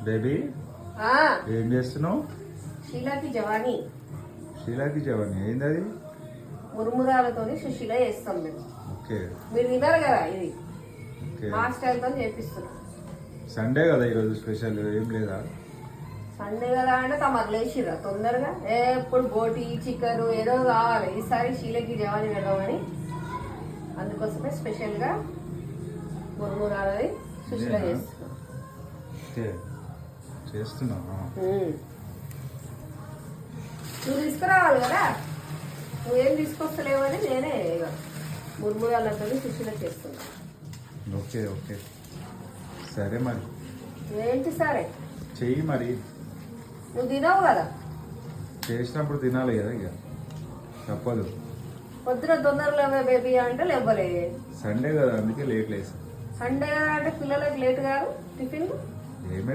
Baby ఆ ఏం చేస్తున్నావు? షీలాకి జవానీ షీలాకి జవాని ఏంది అది? మురుమురాలతోని సుశీల చేస్తాం మేము. ఓకే మీరు తినరు కదా ఇది, ఓకే. మా స్టైల్తో చేపిస్తున్నాం. సండే కదా ఈరోజు స్పెషల్ ఏం లేదా? సండే కదా అంటే తమరు లేచిరా తొందరగా, ఎప్పుడు బోటి చికెన్ ఏదో కావాలి. ఈసారి షీలకి జవానీ పెడదామని అందుకోసమే స్పెషల్గా మురుమురాలది సుశీల ఇదేనా? చేస్తున్నాం. ఓకే చేస్తున్నా. నువ్వు తీసుకురావాలి కదా, నువ్వేం తీసుకొస్తలేవని నేనే ఇక మురుమురాలతో సుశీల చేస్తున్నా. ఓకే ఓకే సరే మరి ఏంటి సరే, చెయ్యి మరి. నువ్వు తినవు కదా, చేసినప్పుడు తినాలి కదా ఇక తప్పదు. పొద్దున తొందరగా లేవే బేబీ అంటే లేవలే. సండే కదా అందుకే లేట్ లేసి సండే అంటే పిల్లలకి లేట్ కాదు టిఫిన్. ఏమైతే